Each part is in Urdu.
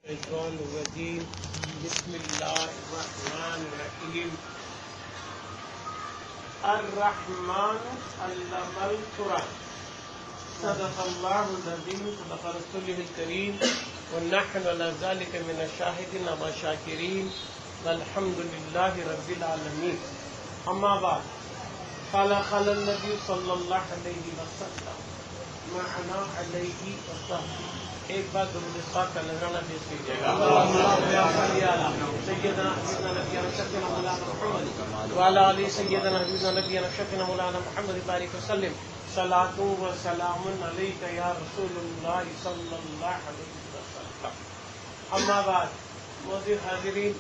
الشيطان الرجيم بسم الله الرحمن الرحيم الرحمن علم القرآن صدق الله العظيم صدق رسوله الكريم ونحن على ذلك من الشاهدين والشاكرين والحمد لله رب العالمين أما بعد قال النبي صلى الله عليه وسلم معنا عليه وصحبه ایک بار درود پاک کا نذرانہ پیش کیجیے گا سیدنا حبیبنا نبینا شفیعنا مولانا محمد وعلی آلہ سیدنا حبیبنا نبینا شفیعنا مولانا محمد بارک وسلم صلاۃ و سلام علیک یا رسول اللہ صلی اللہ علیہ وسلم. اما بعد معزز حاضرین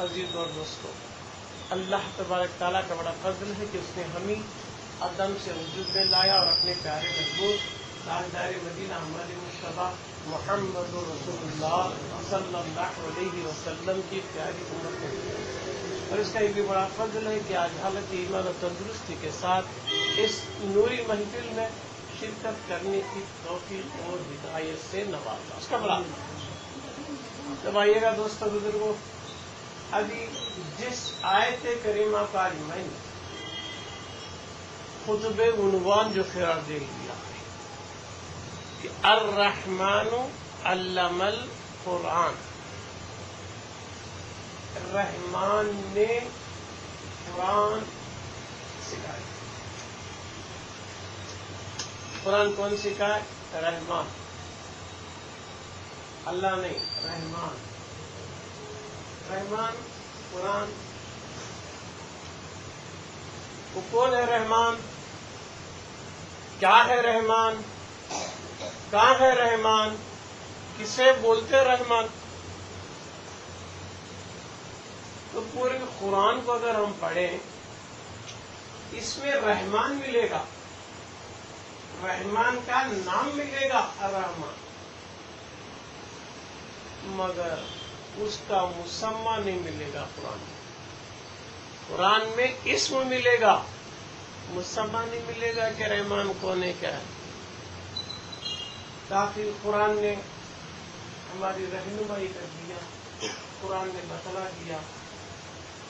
عزیز اور دوستو، اللہ تبارک تعالیٰ کا بڑا فضل ہے کہ اس نے ہمیں عدم سے وجود میں لایا اور اپنے پیارے محبوب تاجدار مدینہ ہمارے مصطفیٰ محمد رسول اللہ صلی اللہ علیہ وسلم کی پیاری امت میں، اور اس کا یہ بھی بڑا فضل ہے کہ آج حالت ایمان و تندرستی کے ساتھ اس نوری محفل میں شرکت کرنے کی توفیق اور ہدایت سے نوازا. اس کا بڑا جب آئیے گا دوستوں بزرگوں، ابھی جس آیت کریمہ کا آج میں نے خطب عنوان جو قرار دے دیا کہ الرحمن علم القرآن، رحمان نے قرآن سکھایا. قرآن کون سکھائے؟ رحمان. اللہ نہیں، رحمان. رحمان قرآن. وہ کون ہے رحمان؟ کیا ہے رحمان؟ کہاں ہے رحمان؟ کسے بولتے رحمان؟ تو پورے قرآن کو اگر ہم پڑھیں اس میں رحمان ملے گا، رحمان کا نام ملے گا الرحمان، مگر اس کا مسمى نہیں ملے گا. قرآن میں اسم ملے گا، مسمى نہیں ملے گا کہ رحمان کون ہے کیا ہے. کافی قرآن نے ہماری رہنمائی کر دیا. قرآن نے بتلا دیا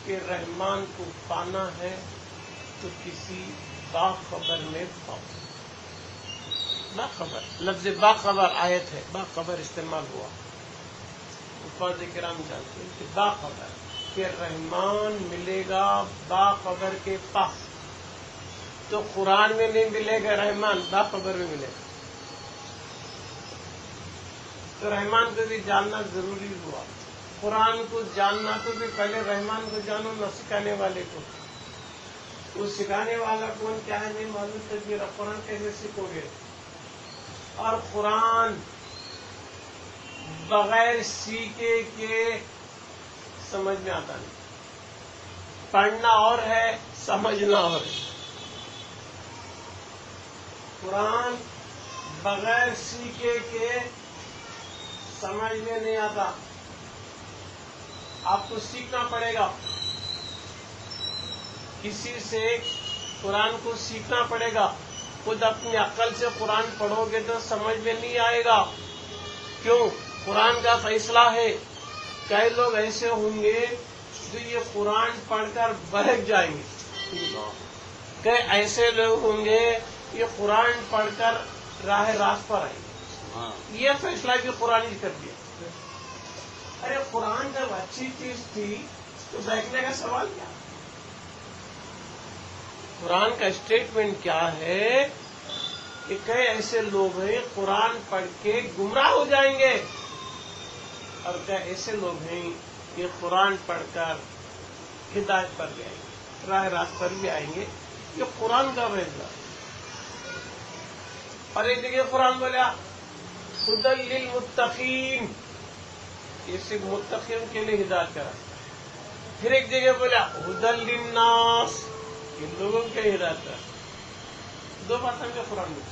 کہ رحمان کو پانا ہے تو کسی باخبر میں پاؤ. باخبر لفظ باخبر آیت ہے، باخبر استعمال ہوا. حفاظ کرام جانتے ہیں کہ باخبر کہ رحمان ملے گا باخبر کے پاس. تو قرآن میں نہیں ملے گا رحمان، باخبر میں ملے گا. تو رحمان کو بھی جاننا ضروری ہوا. قرآن کو جاننا تو بھی پہلے رحمان کو جانو، نہ سکھانے والے کو. وہ سکھانے والا کون کیا ہے نہیں معلوم، تو میرا قرآن کیسے سیکھو گے؟ اور قرآن بغیر سیکھے کے سمجھ میں آتا نہیں. پڑھنا اور ہے، سمجھنا اور ہے. قرآن بغیر سیکھے کے سمجھ میں نہیں آتا. آپ کو سیکھنا پڑے گا، کسی سے قرآن کو سیکھنا پڑے گا. خود اپنی عقل سے قرآن پڑھو گے تو سمجھ میں نہیں آئے گا. کیوں؟ قرآن کا فیصلہ ہے. کئی لوگ ایسے ہوں گے جو یہ قرآن پڑھ کر بہک جائیں گے، کئی ایسے لوگ ہوں گے یہ قرآن پڑھ کر راہ راست پر آئیں گے. یہ فیصلہ بھی قرآن ہی کر دیا. ارے قرآن جب اچھی چیز تھی تو بہکنے کا سوال کیا؟ قرآن کا اسٹیٹمنٹ کیا ہے کہ کئی ایسے لوگ ہیں قرآن پڑھ کے گمراہ ہو جائیں گے، اور کئی ایسے لوگ ہیں کہ قرآن پڑھ کر ہدایت پر بھی آئیں گے، راہ راست پر بھی آئیں گے. یہ قرآن کا فیصلہ. اور ایک جگہ قرآن بولا ہدی للمتقین، یہ صرف متقین کے لیے ہدایت کا راستہ. پھر ایک جگہ بولا ہدی للناس، یہ لوگوں کے ہدایت کا راستہ. دو باتیں جو قرآن میں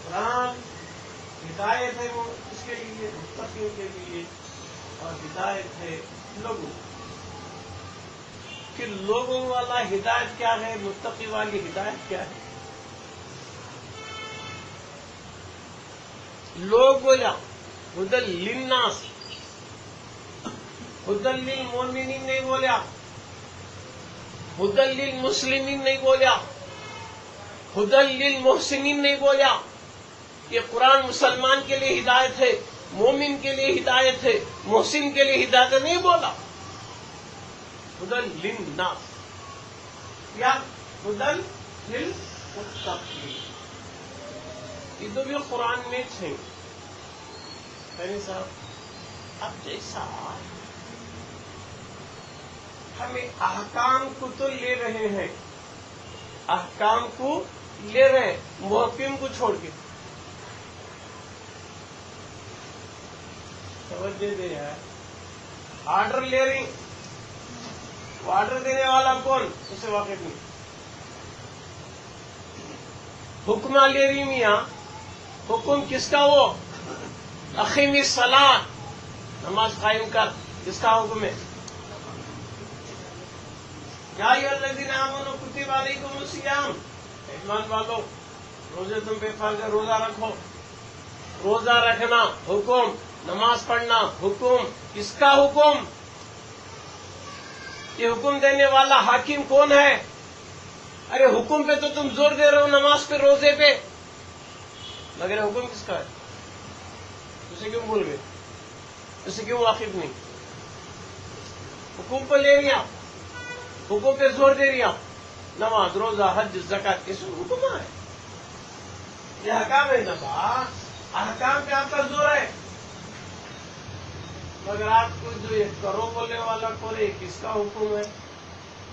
قرآن ہدایت ہے وہ اس کے لیے متقین کے لیے، اور ہدایت ہے لوگوں کہ لوگوں والا ہدایت کیا ہے، متقی والی ہدایت کیا ہے. لوگ بولا ہدل للناس، ہدل للمؤمنین نہیں بولیا، ہدل للمسلمین نہیں بولیا، ہدل للمحسنین نہیں بولیا. یہ قرآن مسلمان کے لیے ہدایت ہے، مومن کے لیے ہدایت ہے، محسن کے لیے ہدایت نہیں بولا. ہدل للناس یا ہدل للمتقین، یہ دو بھی قرآن میں ہیں. صاحب اب جیسا ہمیں احکام کو تو لے رہے ہیں، احکام کو لے رہے ہیں محکم کو چھوڑ کے. توجہ دے یار، آرڈر لے رہی، وہ آرڈر دینے والا کون اسے واقف نہیں. حکمہ لے رہی میاں، حکم کس کا؟ وہ اقیم الصلاۃ، نماز قائم کر، کس کا حکم ہے؟ یا ایھا الذین آمنوا کتب علیکم الصیام، ایمان والو روزے تم پہ فرض ہے، روزہ رکھو. روزہ رکھنا حکم، نماز پڑھنا حکم، کس کا حکم؟ یہ حکم دینے والا حاکم کون ہے؟ ارے حکم پہ تو تم زور دے رہے ہو، نماز پہ روزے پہ، مگر حکم کس کا ہے؟ اسے کیوں بھول گئے؟ اسے کیوں واقف نہیں؟ حکم پہ لے لیا، حکم پہ زور دے لیا، نماز روزہ حج زکات، یہ سب حکم ہے، یہ احکام ہے. نماز احکام پہ آپ کا زور ہے، مگر آپ کو جو یہ کرو بولنے والا کون ہے؟ کس کا حکم ہے؟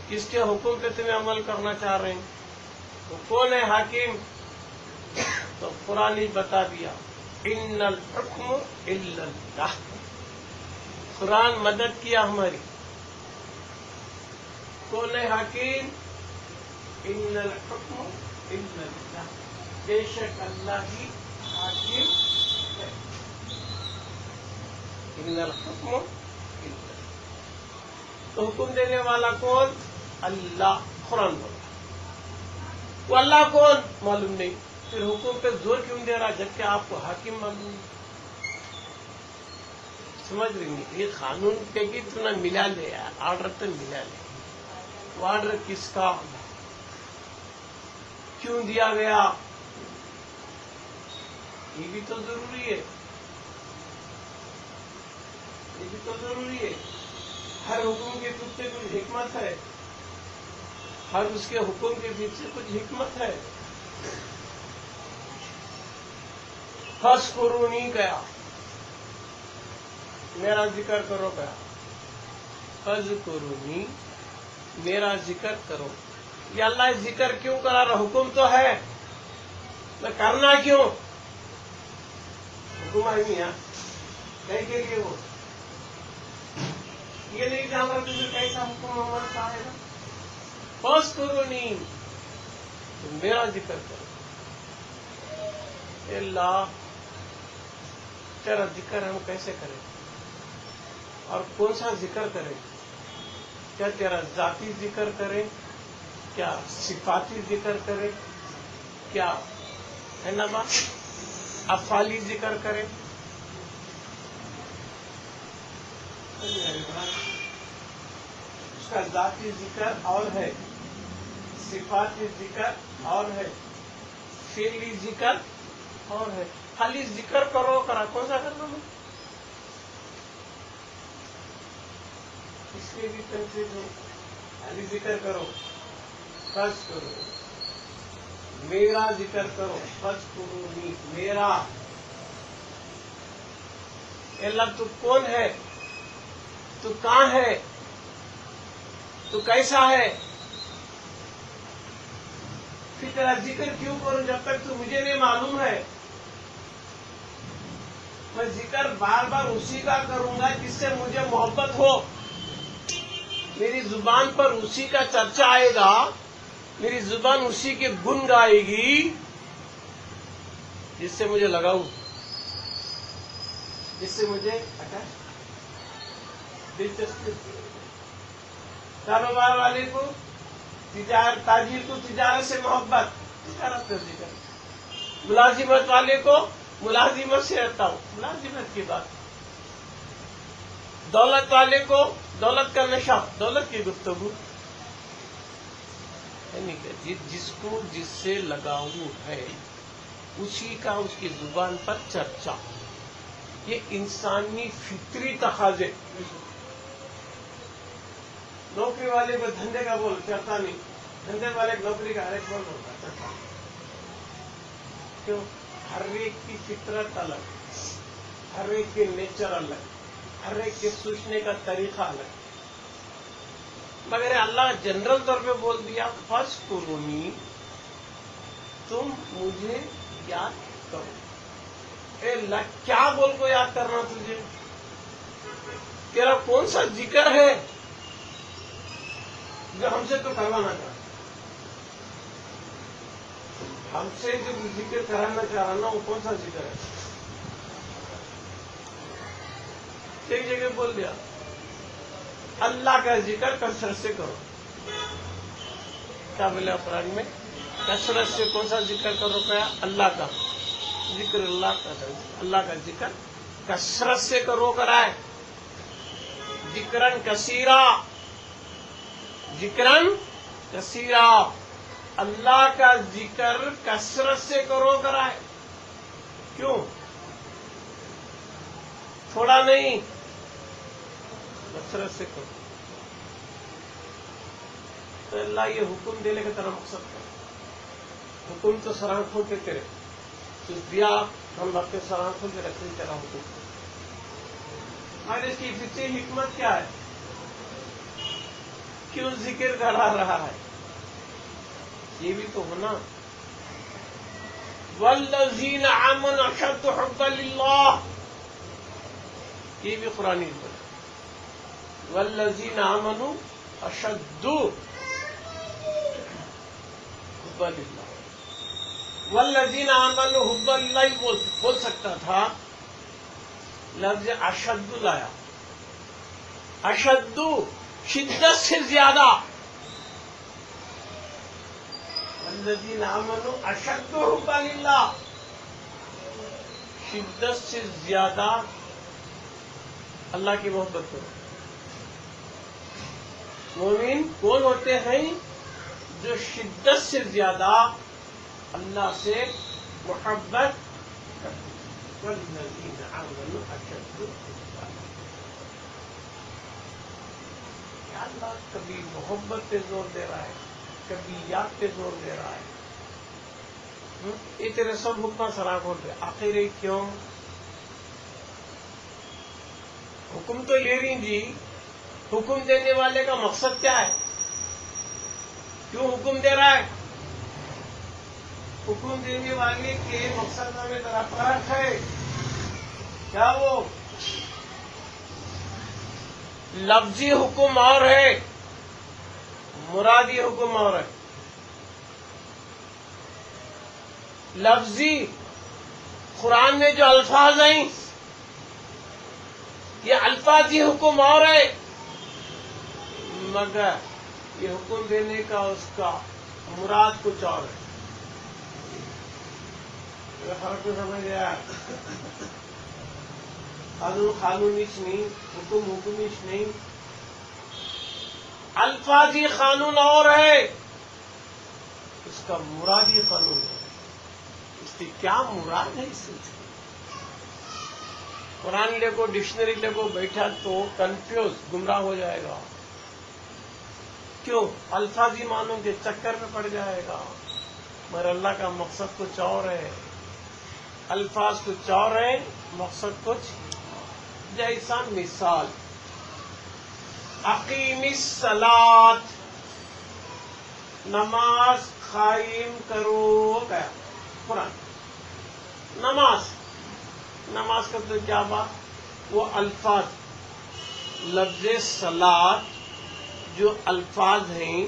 کس کے حکم پہ تمہیں عمل کرنا چاہ رہے ہیں؟ وہ کون ہے حاکم؟ تو قرآن ہی بتا دیا، ان الحکم الا اللہ. قرآن مدد کیا ہماری. کون ہے حاکم؟ ان الحکم الا اللہ، بے شک اللہ ہی حاکم ہے. ان الحکم الا اللہ، تو حکم دینے والا کون؟ اللہ. قرآن بولا. وہ اللہ کون؟ معلوم نہیں، پھر حکم پہ زور کیوں دے رہا جبکہ آپ کو حاکم معلوم نہیں؟ سمجھ رہی نہیں؟ یہ قانون کے گی تو نہ ملا لے یار، آرڈر تو ملا لے. وہ آرڈر کس کا؟ کیوں دیا گیا؟ یہ بھی تو ضروری ہے، یہ بھی تو ضروری ہے. ہر حکم کے پیچھے کچھ حکمت ہے، ہر اس کے حکم کے پیچھے کچھ حکمت ہے. فاذکرونی گیا، میرا ذکر کرو گیا. فاذکرونی، میرا ذکر کرو. یہ اللہ ذکر کیوں کرا رہا؟ حکم تو ہے، میں کرنا کیوں؟ حکم ہے میاں کہیں کے لیے، وہ یہ نہیں جان رہا تجھے کیسا حکم ہمارا چاہے گا. فاذکرونی، تو میرا ذکر کرو. اے اللہ تیرا ذکر ہم کیسے کریں اور کون سا ذکر کریں؟ کیا تیرا ذاتی ذکر کریں؟ کیا صفاتی ذکر کریں؟ کیا ہے نا بات افعالی ذکر کریں؟ اس کا ذاتی ذکر اور ہے، صفاتی ذکر اور ہے، فعلی ذکر اور ہے. خالی ذکر کرو کرا کون سا کرنا ہے؟ اس کے بھی کنفیوز ہو. خالی ذکر کرو، فرض کرو، میرا ذکر کرو، فرض کرو نہیں میرا. اللہ تو کون ہے؟ تو کہاں ہے؟ تو کیسا ہے؟ پھر تیرا ذکر کیوں کروں جب تک تو مجھے نہیں معلوم ہے؟ میں ذکر بار بار اسی کا کروں گا جس سے مجھے محبت ہو. میری زبان پر اسی کا چرچا آئے گا، میری زبان اسی کے گن گائے گی جس سے مجھے لگاؤ، جس سے مجھے دلچسپی. کاروبار والے کو تاجر کو تجارت سے محبت، تجارت کا ذکر. ملازمت والے کو ملازمت سے رہتا ہوں، ملازمت کی بات. دولت والے کو دولت کا نشہ، دولت کی گفتگو، یعنی کہ جس کو جس سے لگاؤ ہے اسی کا اس کی زبان پر چرچا. یہ انسانی فطری تقاضے. نوکری والے کو دھندے کا بول چلتا نہیں، دھندے والے نوکری کا ہر ایک بول ہوتا چلتا. کیوں؟ ہر ایک کی فطرت الگ، ہر ایک کے نیچر الگ، ہر ایک کے سوچنے کا طریقہ الگ. مگر اللہ جنرل طور پہ بول دیا فَاذْكُرُونِی، تم مجھے یاد کرو. اے اللہ کیا بول کو یاد کرنا تجھے؟ تیرا کون سا ذکر ہے جو ہم سے تو کروانا چاہتا؟ ہم سے جو ذکر کرانا چاہ رہا نا وہ کون سا ذکر ہے؟ ایک جگہ بول دیا اللہ کا ذکر کثرت سے کرو. کیا بولے قرآن میں؟ کثرت سے کون سا ذکر کرو؟ کیا؟ اللہ کا ذکر. اللہ کا ذکر کثرت سے کرو کرائے. ذکرن کثیرا، ذکرن کثیرا، اللہ کا ذکر کثرت سے کرو کرائے. کیوں؟ تھوڑا نہیں، کثرت سے کرو. تو اللہ یہ حکم دینے کا تیرا مقصد کیا؟ حکم تو سران کھول کے کرے، تو دیا ہم اپنے سران کھول کے رکھتے تیرا حکم. اور اس کی فطری حکمت کیا ہے؟ کیوں ذکر کرا رہا ہے؟ یہ بھی تو ہونا. وَالَّذِينَ آمَنُوا أَشَدُّ حُبًّا لِلَّهِ، یہ بھی قرآن میں ہے. وَالَّذِينَ آمَنُوا أَشَدُّ حُبًّا لِلَّهِ. وَالَّذِينَ آمَنُوا حُبًّا لِلَّهِ بول سکتا تھا، لفظ اشد لایا. اشد شدت سے زیادہ. والذین آمنوا اشد حبا للہ، شدت سے زیادہ اللہ کی محبت کرو. مومن کون ہوتے ہیں؟ جو شدت سے زیادہ اللہ سے محبت کرتے. والذین آمنوا اشد حبا. اللہ کبھی محبت پہ زور دے رہا ہے، کبھی یاد پہ زور دے رہا ہے. یہ تیرے سب حکم سرا کھول رہے. آخر کیوں؟ حکم تو لے رہی جی، حکم دینے والے کا مقصد کیا ہے؟ کیوں حکم دے رہا ہے؟ حکم دینے والے کے مقصد میں ذرا فرق ہے. کیا وہ لفظی حکم اور ہے، مرادی حکم اور ہے. لفظی قرآن میں جو الفاظ ہیں یہ الفاظی حکم اور ہے، مگر یہ حکم دینے کا اس کا مراد کچھ اور ہے. فرق تو سمجھ گیا. قانون قانونیش نہیں، حکم حکمیش نہیں. الفاظی قانون اور ہے، اس کا مرادی قانون ہے. اس کی کیا مراد ہے اس سے؟ قرآن لے کو ڈکشنری لے کو بیٹھا تو کنفیوز، گمراہ ہو جائے گا. کیوں؟ الفاظی معنوں کے چکر میں پڑ جائے گا. مگر اللہ کا مقصد کچھ اور ہے. الفاظ کچھ اور ہیں، مقصد کچھ. جیسا مثال اقیم الصلاۃ، نماز قائم کرو. گیا قرآن. نماز کا تو کیا بات؟ وہ الفاظ، لفظ صلاۃ جو الفاظ ہیں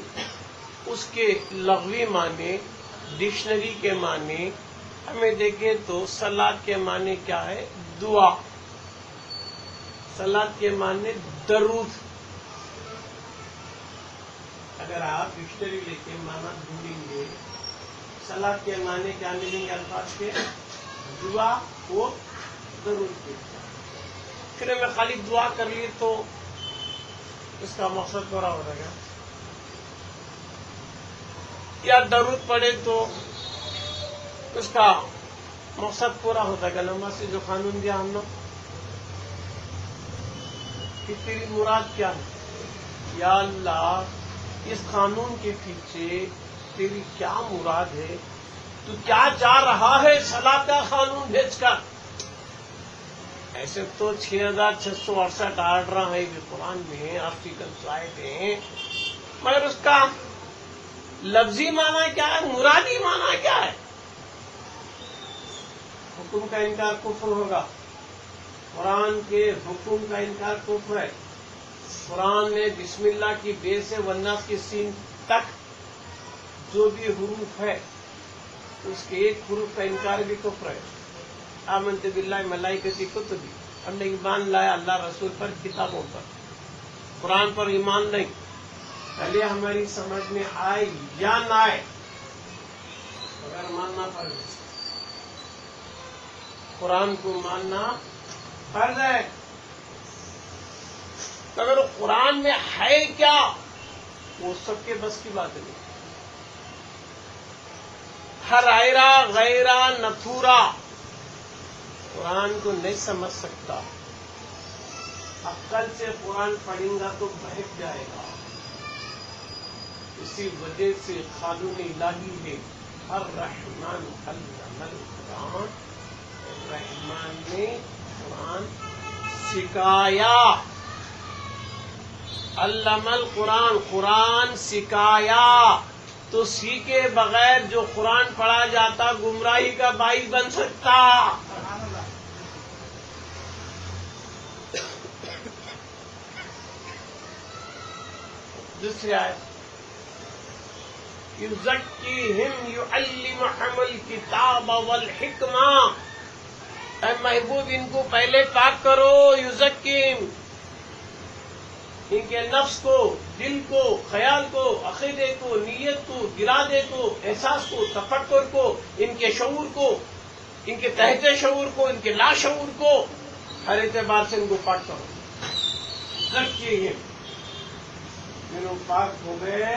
اس کے لغوی معنی، ڈکشنری کے معنی ہمیں دیکھیں تو صلاۃ کے معنی کیا ہے؟ دعا. صلاۃ کے معنی درود. اگر آپ ڈکشنری لے کے معنی ڈھونڈیں گے صلاۃ کے معنی کیا ملیں گے الفاظ کے؟ دعا وہ ضرور کی. پھر میں خالی دعا کر لی تو اس کا مقصد پورا ہو جائے گا، یا درود پڑے تو اس کا مقصد پورا ہوتا ہے. نماز سے جو قانون دیا ہم لوگ کہ تیری مراد کیا ہے، یا اللہ اس قانون کے پیچھے تیری کیا مراد ہے، تو کیا چاہ رہا ہے صلاح کا قانون بھیج کر. ایسے تو 6668 آرڈر ہے کہ قرآن میں آرٹیکل آئے تھے، مگر اس کا لفظی معنی کیا ہے، مرادی معنی کیا ہے. حکم کا انکار کفر ہوگا، قرآن کے حکم کا انکار کفر ہے. قرآن میں بسم اللہ کی بے سے والناس کی سین تک جو بھی حروف ہے اس کے ایک حروف کا انکار بھی کفر ہے. آمنت باللہ ملائکتی کتبی، ہم نے ایمان لایا اللہ رسول پر، کتابوں پر. قرآن پر ایمان نہیں. پہلے ہماری سمجھ میں آئے یا نہ آئے اگر ماننا فرض ہے، قرآن کو ماننا فرض ہے. اگر قرآن میں ہے کیا وہ سب کے بس کی بات نہیں. ہر آئرہ غیرہ نتھورا قرآن کو نہیں سمجھ سکتا. عقل سے قرآن پڑھیں گا تو بہک جائے گا. اسی وجہ سے قانون الہی ہے الرحمن علم القرآن. رحمان نے قرآن سکھایا. علم القرآن، قرآن سکھایا. تو سیکھے بغیر جو قرآن پڑھا جاتا گمراہی کا باعث بن سکتا. دوسری آیت یزکیہم یعلمہم الکتاب والحکمہ. اے محبوب ان کو پہلے پاک کرو. یزکیہم ان کے نفس کو، دل کو، خیال کو، عقیدے کو، نیت کو، ارادے کو، احساس کو، تفکر کو، ان کے شعور کو، ان کے تحت شعور کو، ان کے لا شعور کو، ہر اعتبار سے ان کو پاک کرو. زکیہم جنہوں پاک ہو گئے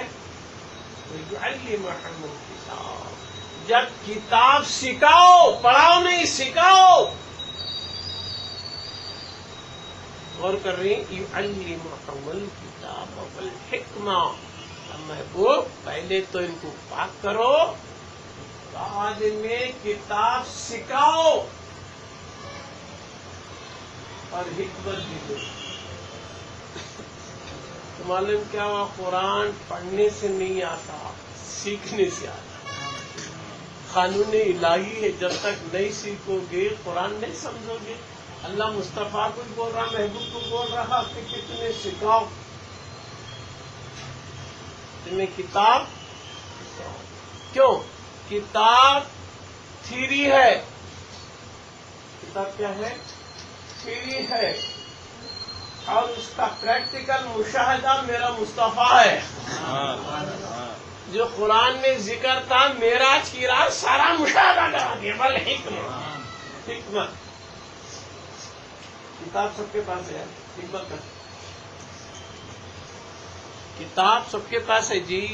تو یعلمہم الکتاب. جب کتاب سکھاؤ، پڑھاؤ نہیں سکھاؤ. غور کر رہی یعلمہم الکتاب والحکمہ. محبوب پہلے تو ان کو پاک کرو، بعد میں کتاب سکھاؤ اور حکمت بھی دو. تو معلوم کیا ہوا، قرآن پڑھنے سے نہیں آتا، سیکھنے سے آتا. قانون الہی ہے، جب تک نہیں سیکھو گے قرآن نہیں سمجھو گے. اللہ مصطفیٰ کو بول رہا، محبوب کو بول رہا کہ تمہیں سکھاؤ، تمہیں کتاب سکھاؤ. کیوں؟ کتاب تھیری ہے. کتاب کیا ہے؟ تھیری ہے، اور اس کا پریکٹیکل مشاہدہ میرا مصطفیٰ ہے. جو قرآن میں ذکر تھا معراج کی رات سارا مشاہدہ کرا دیا. بل حکمت. کتاب سب کے پاس ہے، حکمت کا کتاب سب کے پاس ہے جی.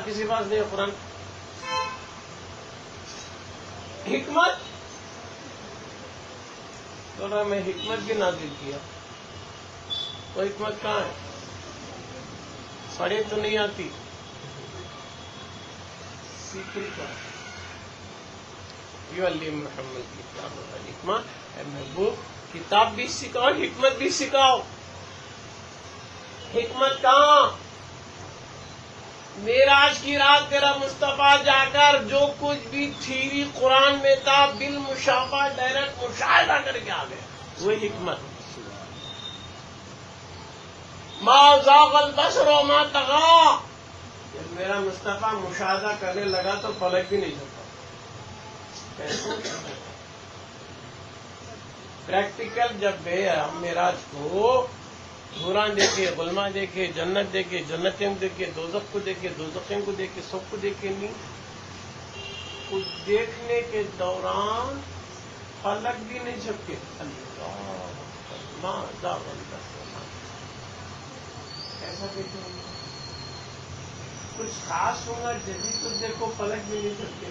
کسی پاس نہیں ہے قرآن. حکمت تو رہا میں حکمت بھی نازل کیا. تو حکمت کہاں ہے؟ پڑھے تو نہیں آتی، سیکھنے کا. یعلمہم الکتاب والحکمہ. اے محبوب کتاب بھی سکھاؤ، حکمت بھی سکھاؤ. حکمت کہاں؟ معراج کی رات تیرا مصطفیٰ جا کر جو کچھ بھی تھیری قرآن میں تھا بالمشافہ ڈائریکٹ مشاہدہ کر کے آ گیا. وہی حکمت. ما زاغ البصر وما طغى. جب میرا مصطفیٰ مشاہدہ کرنے لگا تو پلک بھی نہیں جھپکا. پریکٹیکل جب ہم معراج کو حوران دیکھے، غلما دیکھے، جنت دیکھے، جنتیں دیکھے، دوزخ کو دیکھے، دوزخیں کو دیکھے، سب کو دیکھے نہیں. کچھ دیکھنے کے دوران پلک بھی نہیں جھپکے. ایسا دیکھیں گے کچھ خاص ہوگا جبھی تو دیکھو پلک بھی نہیں جھپکے.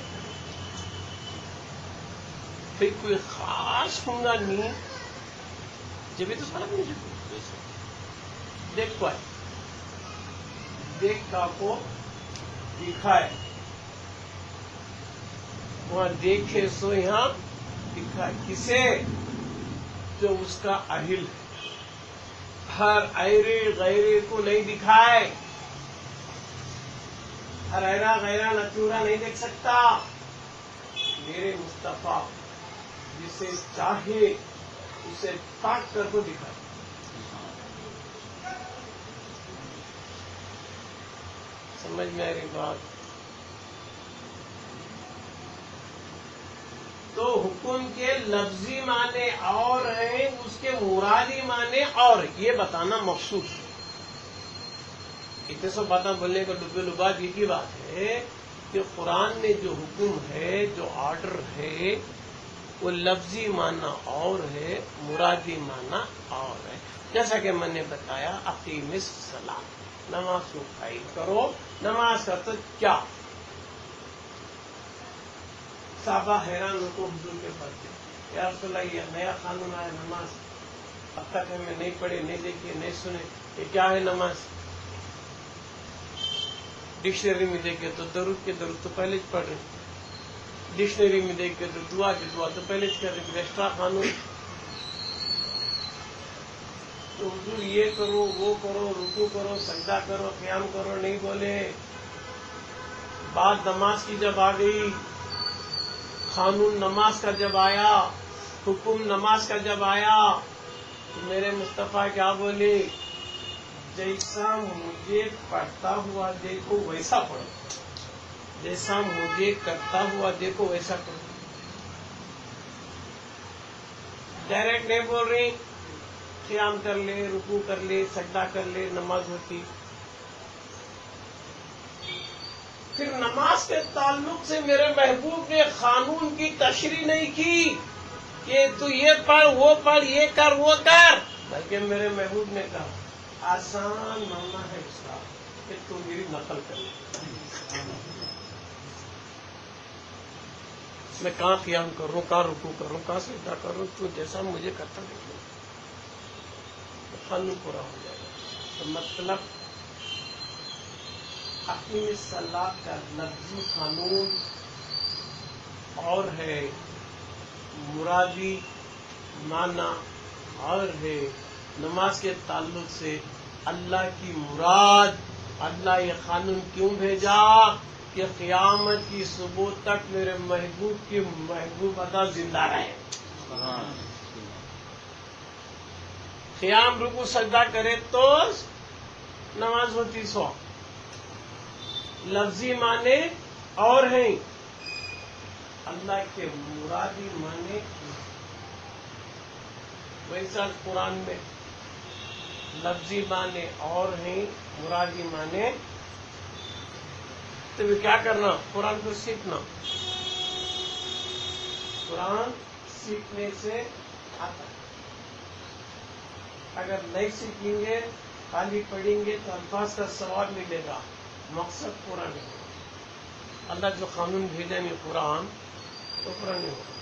پھر کوئی خاص ہوگا نہیں جبھی تو پلک نہیں جھپکے. دیکھ پائے دیکھ کا کو دکھائے وہاں دیکھے سو یہاں دکھائے. کسے؟ جو اس کا اہل ہے. ہر ایرے غیرے کو نہیں دکھائے. ہر ایرا غیرہ نچورا نہیں دیکھ سکتا. میرے مصطفیٰ جسے چاہے اسے تاک کر کو دکھائے. سمجھ میں آ رہی بات؟ تو حکم کے لفظی معنی اور ہیں، اس کے مرادی معنی اور. یہ بتانا مخصوص. اتنے سب باتیں بولنے کا ڈبے لباد یہ کی بات ہے کہ قرآن میں جو حکم ہے، جو آرڈر ہے، وہ لفظی معنی اور ہے، مرادی معنی اور ہے. جیسا کہ میں نے بتایا اقیم الصلاۃ، نماز کو قائم کرو. نماز کا تو کیا صحابہ حیران ہو کو حضور کے پڑھتے. یا رسول اللہ یہ نیا قانون آیا نماز اب تک ہمیں نہیں پڑھے، نہیں دیکھے، نہیں سنے، یہ کیا ہے نماز؟ ڈکشنری میں دیکھے تو درود کے درود تو پہلے پڑھ رہے، ڈکشنری میں دیکھے تو دعا کی دعا تو پہلے کر رہے. ایکسٹرا قانون تو حضور یہ کرو وہ کرو، رکوع کرو، سجدہ کرو، قیام کرو نہیں بولے. بات نماز کی جب آ گئی، قانون نماز کا جب آیا، حکم نماز کا جب آیا، تو میرے مصطفیٰ کیا بولے؟ جیسا مجھے پڑھتا ہوا دیکھو ویسا پڑھو، جیسا مجھے کرتا ہوا دیکھو ویسا کرو. ڈائریکٹ نہیں بول رہی قیام کر لے، رکوع کر لے، سجدہ کر لے، نماز ہوتی. پھر نماز کے تعلق سے میرے محبوب نے قانون کی تشریح نہیں کی کہ تو یہ پڑھ وہ پڑھ، یہ کر وہ کر، بلکہ میرے محبوب نے کہا آسان ماننا ہے اس کا کہ تو میری نقل کر لے. میں کہاں قیام کر رہا ہوں، کہاں رکوع کر رہا ہوں، کہاں سجدہ کر رہا ہوں، تو جیسا مجھے کرتا دیکھ لو، قانون پورا ہو جائے گا. تو مطلب اقیم الصلاۃ کا لفظی قانون اور ہے، مرادی معنی اور ہے. نماز کے تعلق سے اللہ کی مراد، اللہ یہ قانون کیوں بھیجا کہ قیامت کی صبح تک میرے محبوب کی محبوب ادا زندہ رہے. قیام رکوع سجدہ کرے تو نماز ہوتی. سو لفظی معنی اور ہیں، اللہ کے مرادی معنی. ویسا قرآن میں لفظی معنی اور ہیں، مرادی معنی. تو کیا کرنا؟ قرآن کو سیکھنا. قرآن سیکھنے سے آتا ہے. اگر نہیں سیکھیں گے، خالی پڑھیں گے تو الفاظ کا ثواب ملے گا، مقصد پورا نہیں ہوگا. اللہ جو قانون بھیجیں گے قرآن تو پورا نہیں ہوگا.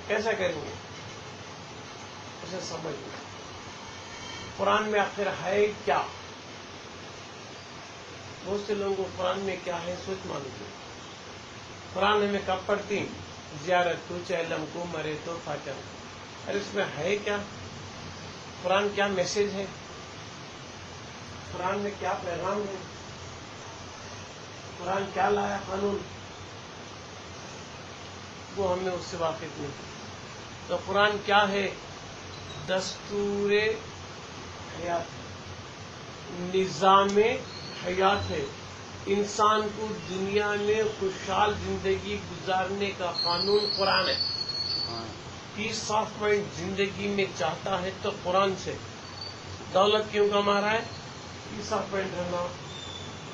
کیسا کریں گے؟ اسے سمجھ لیں قرآن میں آخر ہے کیا. بہت سے لوگوں کو قرآن میں کیا ہے سوچ معلوم ہے. قرآن ہمیں کب پڑھتی؟ زیارت تو چہلم کو مرے تو فاتحہ. ارے اس میں ہے کیا؟ قرآن کیا میسج ہے؟ قرآن میں کیا پیغام ہے؟ قرآن کیا لایا قانون؟ وہ ہمیں اس سے واقف نہیں. تو قرآن کیا ہے؟ دستور حیات، نظام حیات ہے. انسان کو دنیا میں خوشحال زندگی گزارنے کا قانون قرآن ہے. پیس آف مائنڈ زندگی میں چاہتا ہے تو قرآن سے. دولت کیوں کما رہا ہے؟ پیس آف مائنڈ رہنا،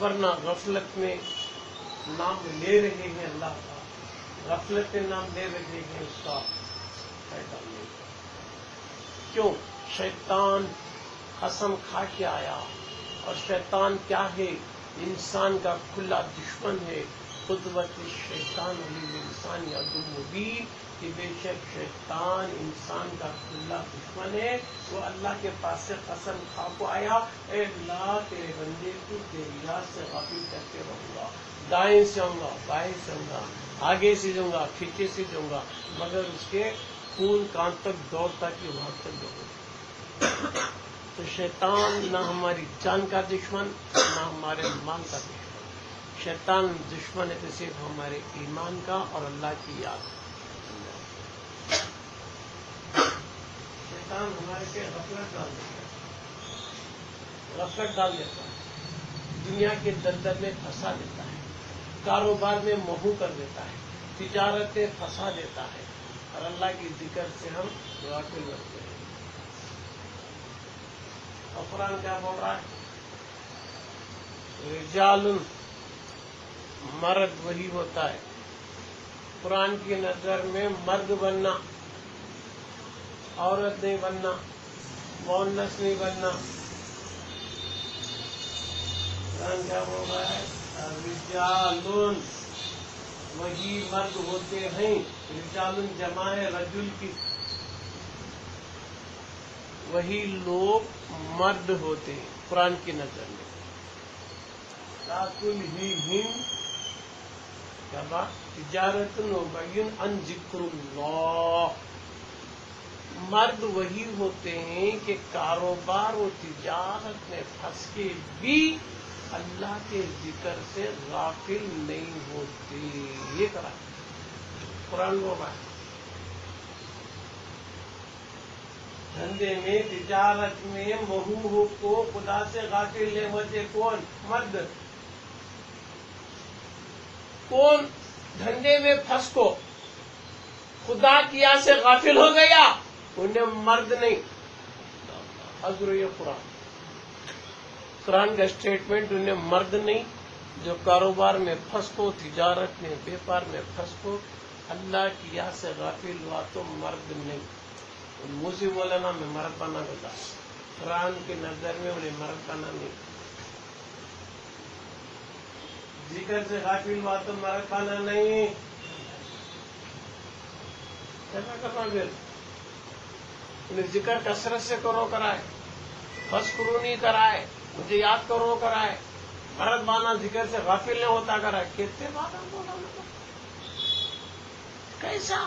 ورنہ غفلت میں نام لے رہے ہیں اللہ کا، غفلت میں نام لے رہے ہیں اس کا فائدہ نہیں۔ کیوں؟ شیطان قسم کھا کے آیا، اور شیطان کیا ہے؟ انسان کا کھلا دشمن ہے۔ قدوت شیطان للانسان عدو مبین، کہ بے شک شیطان انسان کا کھلا دشمن ہے۔ وہ اللہ کے پاس سے قسم کھا کو آیا، اے اللہ تیرے بندے کو تیری یاد سے غافل کرتے رہوں گا، دائیں سے ہوں گا، بائیں سے ہوں گا، آگے سے جاؤں گا، پیچھے سے جاؤں گا، مگر اس کے خون کان تک دوڑتا کہ وہاں تک دوڑے۔ تو شیطان نہ ہماری جان کا دشمن، نہ ہمارے مال کا دشمن۔ شیطان دشمن ہے تو صرف ہمارے ایمان کا اور اللہ کی یاد۔ شیطان ہمارے پہ غفلت ڈال دیتا ہے، غفلت ڈال دیتا ہے، دنیا کے دلدل میں پھنسا دیتا ہے، کاروبار میں موہو کر دیتا ہے، تجارت میں پھنسا دیتا ہے، اور اللہ کی ذکر سے ہم غافل رہتے ہیں۔ اور قرآن کیا بول رہا ہے؟ رجال، مرد وہی ہوتا ہے۔ قرآن کی نظر میں مرد بننا، عورت نہیں بننا، مؤنث نہیں بننا۔ قرآن کیا بول رہا ہے؟ رجال، وہی مرد ہوتے ہیں۔ رجال جمع ہے رجل کی، وہی لوگ مرد ہوتے ہیں قرآن کی نظر میں۔ لا تلہیہم کیا بات؟ تجارت و بیع عن ذکر اللہ۔ مرد وہی ہوتے ہیں کہ کاروبار و تجارت میں پھنس کے بھی اللہ کے ذکر سے غافل نہیں ہوتے۔ یہ کرا قرآن بول رہا ہے۔ دھندے میں، تجارت میں موہو کو خدا سے غافل نہیں ہوتے۔ کون؟ مرد۔ کون دھندے میں پھنس کو خدا کی یاد سے غافل ہو گیا؟ انہیں مرد نہیں۔ حضر یہ قرآن کا اسٹیٹمنٹ، انہیں مرد نہیں جو کاروبار میں پھنس کو، تجارت میں، بیپار میں پھنس کو اللہ کی یاد سے غافل ہوا تو مرد نہیں۔ منہ سے بولا نا میں مرد بنا گا، قرآن کی نظر میں انہیں مرد بنا نہیں۔ ذکر سے غافل ہوا تو مرد بنا نہیں۔ کیسا کرنا پھر؟ انہیں ذکر کثرت سے کرو کرائے، بس کرو نہیں کرائے، مجھے یاد کرو کرائے، مرد بانا ذکر سے غافل نہیں ہوتا کرائے۔ کتنے بات ہم بولا کیسا؟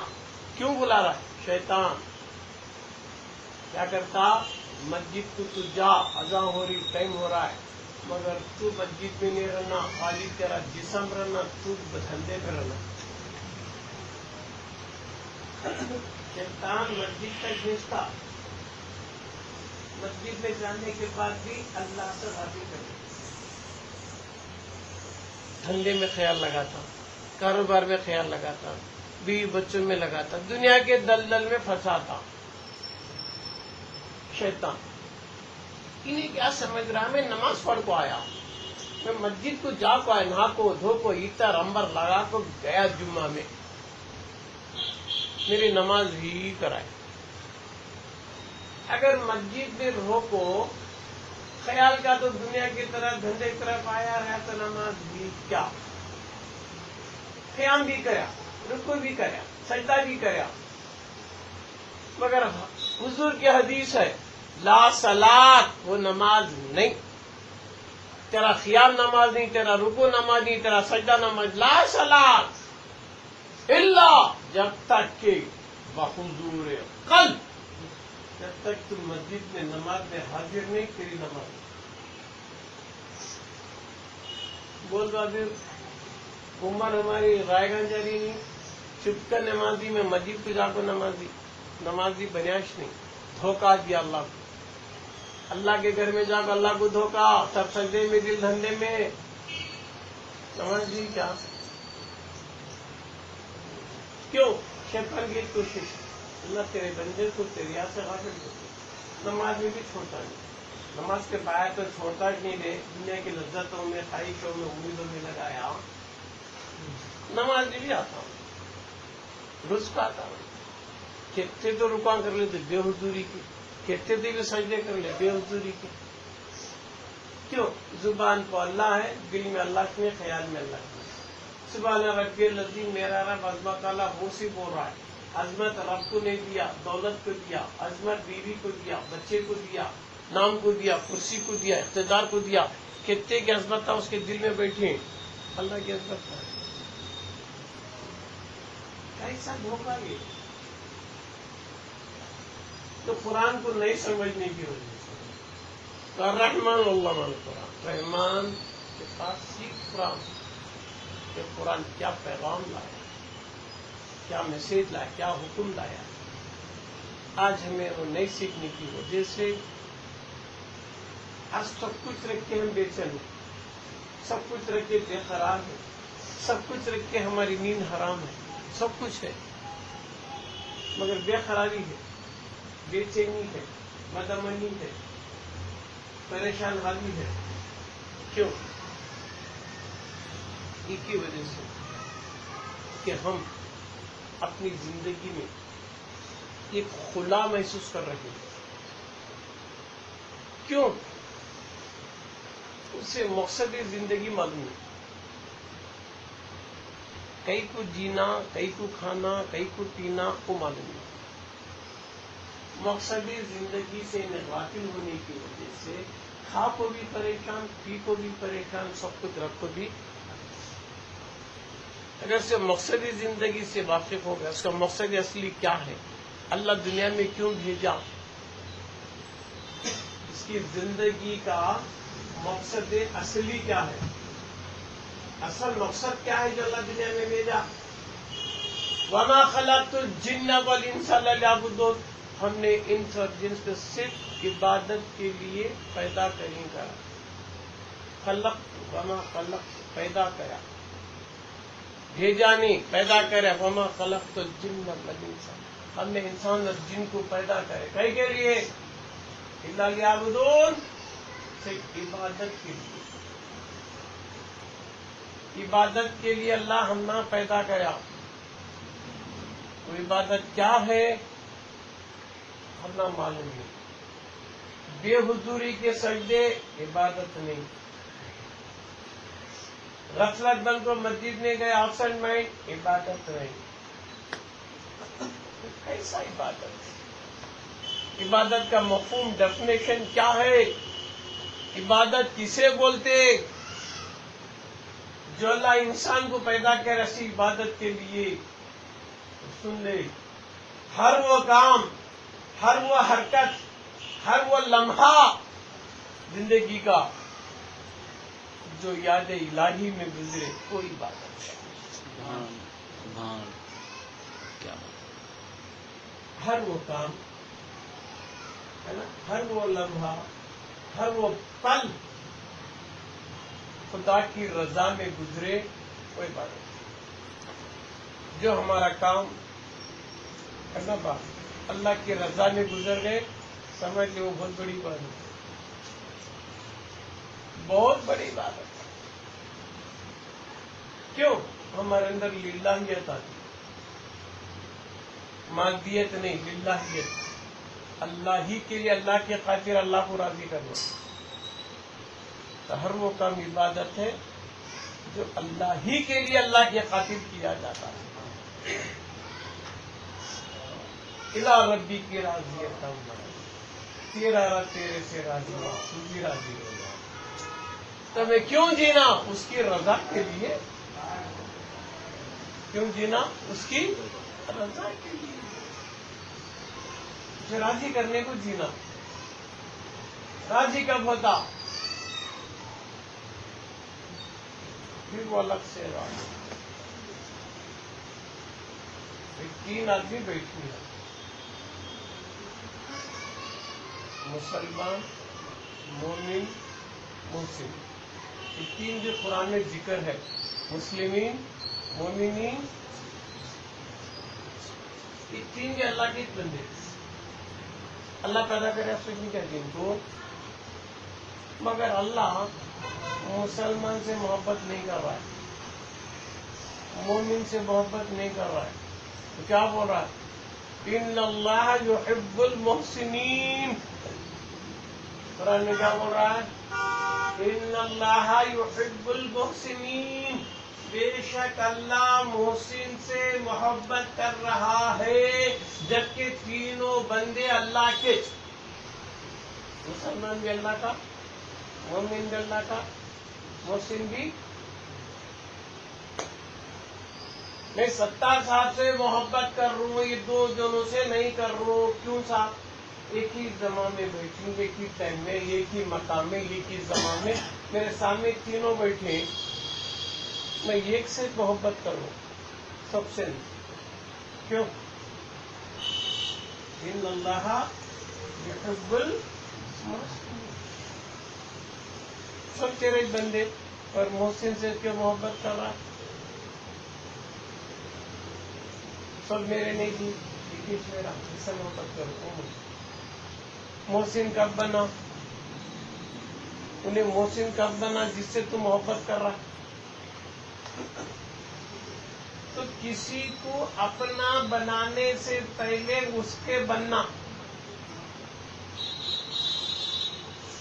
کیوں بلا رہا ہے؟ شیطان کیا کرتا؟ مسجد کو تو جا، اذان ہو رہی، ٹائم ہو رہا ہے، مگر تو مسجد میں نہیں رہنا، خالی تیرا جسم رہنا، تو دھندے پہ رہنا۔ شیطان مسجد تک بھیجتا، مسجد میں جانے کے بعد بھی اللہ سے غافل کر دیتا۔ دھندے میں خیال لگاتا، کاروبار میں خیال لگاتا، بیوی بچوں میں لگاتا، دنیا کے دلدل میں پھنساتا شیطان۔ انہیں کیا سمجھ رہا؟ میں نماز پڑھ کو آیا، میں مسجد کو جا کو آیا، نہا کو دھو کو عیتا رمبر لگا کو گیا جمعہ میں، میری نماز ہی کرائے۔ اگر مسجد میں رہو کو خیال کا تو دنیا کی طرح دھندے کی طرف آیا رہا تو نماز بھی کیا؟ قیام بھی کریا، رکوع بھی کریا، سجدہ بھی کریا، مگر حضور کی حدیث ہے لا صلاۃ، وہ نماز نہیں، تیرا خیام نماز نہیں، تیرا رکوع نماز نہیں، تیرا سجدہ نماز، لا صلاۃ الا جب تک کہ بحضور قلب، جب تک تم مسجد میں نماز میں حاضر نہیں، تیری نماز نہیں۔ بول بابر عمر ہماری رائے گاں جاری نہیں، چھپ کر نمازی میں مسجد کو جا کر نمازی بنیاش نہیں، دھوکہ دیا اللہ کو، اللہ کے گھر میں جا کر اللہ کو دھوکہ، سب سجدے میں دل دھندے میں، نمازی کیا؟ کیوں؟ شیطان کی کوشش، اللہ تیرے بندے کو تیری یاد سے غافل کرتے، نماز میں بھی چھوڑتا نہیں۔ نماز کے پایا تو چھوڑتا ہی نہیں دے، دنیا کی لذتوں میں، خواہشوں میں، امیدوں میں لگایا. نماز میں بھی آتا ہوں، رزق آتا ہوں. کہتے تو رکا کر لیتے بے حضوری کی، کہتے تو بھی سجدے کر لے بے حضوری کی. کیوں؟ زبان کو اللہ ہے، دل میں اللہ کے، خیال میں اللہ کے. سبحان ربی الذی، میرا رب عظمت اللہ منہ سے بول رہا ہے. عظمت رب کو نہیں دیا، دولت کو دیا، عظمت بیوی کو دیا، بچے کو دیا، نام کو دیا، کرسی کو دیا، اقتدار کو دیا. کتنے کی عظمت تھا اس کے دل میں بیٹھے، اللہ کی عظمت تھا. کیسا دھوکہ یہ؟ تو قرآن کو نہیں سمجھنے کی وجہ سے. رحمان اللہ قرآن، رحمان کے پاس سیکھ قرآن کہ قرآن کیا پیغام لایا، کیا میسیج لایا، کیا حکم لایا. آج ہمیں وہ نہیں سیکھنے کی وجہ سے آج سب کچھ رکھ کے ہم بے چین ہیں، سب کچھ رکھ کے بے قرار ہیں، سب کچھ رکھ کے ہماری نیند حرام ہے، سب کچھ ہے مگر بے قراری ہے، بے چینی ہے، بدامنی ہے، پریشان حالی ہے. کیوں؟ ایک ہی وجہ سے کہ ہم اپنی زندگی میں ایک خلا محسوس کر رہے ہیں. کیوں؟ اسے مقصد زندگی معلوم ہے. کئی کو جینا، کئی کو کھانا، کئی کو پینا کو معلوم ہے. مقصد زندگی سے غافل ہونے کی وجہ سے کھا کو بھی پریشان، پی کو بھی پریشان، سب کچھ رکھ کو بھی. اگر سے مقصد زندگی سے واقف ہو گیا، اس کا مقصد اصلی کیا ہے، اللہ دنیا میں کیوں بھیجا، اس کی زندگی کا مقصد اصلی کیا ہے، اصل مقصد کیا ہے جو اللہ دنیا میں بھیجا. وما خلقت الجن والانس الا ليعبدون، ہم نے انس اور جنس کو صرف عبادت کے لیے پیدا کریں گا. خلق، وما خلق، پیدا کرا، بھیجا نہیں، پیدا کرے. وما خلقت الجن والانس، ہم نے انسان اور جن کو پیدا کرے کہیں کے لیے، الا لیعبدون، صرف عبادت کے لیے. عبادت کے لیے اللہ ہم نے پیدا کرا. وہ عبادت کیا ہے ہم نہ معلوم نہیں. بے حضوری کے سجدے عبادت نہیں. غفلت بن کو مسجد میں گئے آبسینٹ مائنڈ عبادت نہیں. کیسا عبادت؟ عبادت کا مفہوم ڈیفینیشن کیا ہے؟ عبادت کسے بولتے؟ جو اللہ انسان کو پیدا کر اسی عبادت کے لیے. سن لے، ہر وہ کام، ہر وہ حرکت، ہر وہ لمحہ زندگی کا جو یاد الہی میں گزرے کوئی عبادت نہیں. ہر وہ کام ہے نا، ہر وہ لمحہ، ہر وہ پل خدا کی رضا میں گزرے کوئی عبادت نہیں. جو ہمارا کام ہے نا بات اللہ کی رضا میں گزر گئے، سمجھ لے وہ بہت بڑی بات ہے، بہت بڑی بات ہے. کیوں؟ ہمارے اندر للہیت آتی، مادیت نہیں، للہیت. اللہ ہی کے لیے، اللہ کی خاطر اللہ کو راضی کرنا. تو ہر وہ کام عبادت ہے جو اللہ ہی کے لیے اللہ کی خاطر کیا جاتا ہے. الہ ربی کی راضیت، تیرا رب تیرے سے راضی ہو، تو بھی راضی ہو جائے. تو میں کیوں جینا؟ اس کی رضا کے لیے. کیوں جینا؟ اس کی رضا کے لیے. اسے راضی کرنے کو جینا. راضی کب ہوتا؟ پھر وہ الگ سے راضی. تین آدمی بیٹھی ہیں، مسلمان، مومن، محسن. یہ تین جو قرآن میں ذکر ہے، مسلمین، مومنین، یہ تین جو اللہ کے بندے. اللہ پیدا کرے آپ سے نہیں کہتے ہیں دو مگر اللہ مسلمان سے محبت نہیں کر رہا ہے، مومن سے محبت نہیں کر رہا ہے، تو کیا بول رہا ہے؟ ان اللہ یحب المحسنین. قرآن میں کیا بول رہا ہے؟ ان اللہ یحب المحسنین، بے شک اللہ محسن سے محبت کر رہا ہے. جبکہ تینوں بندے اللہ کے، مسلمان بھی اللہ کا، مومن بھی اللہ کا، محسن بھی. میں ستار صاحب سے محبت کر رہا ہوں، یہ دو جنوں سے نہیں کر رہا ہوں. کیوں صاحب؟ ایک ہی زمان میں بیٹھیں، ایک ہی ٹائم میں، ایک ہی مقام میں، ایک ہی زمان میں میرے سامنے تینوں بیٹھے، میں ایک سے محبت کروں سب سے نہیں. کیوں؟ ان اللہ یحب المحسنین. سب تیرے بندے اور محسن سے کیوں محبت کر رہا؟ سب میرے نہیں تھی، ایک ہی میرا، اس سے محبت کروں. محسن کب بنا؟ انہیں محسن کب بنا جس سے تو محبت کر رہا؟ تو کسی کو اپنا بنانے سے پہلے اس کے بننا،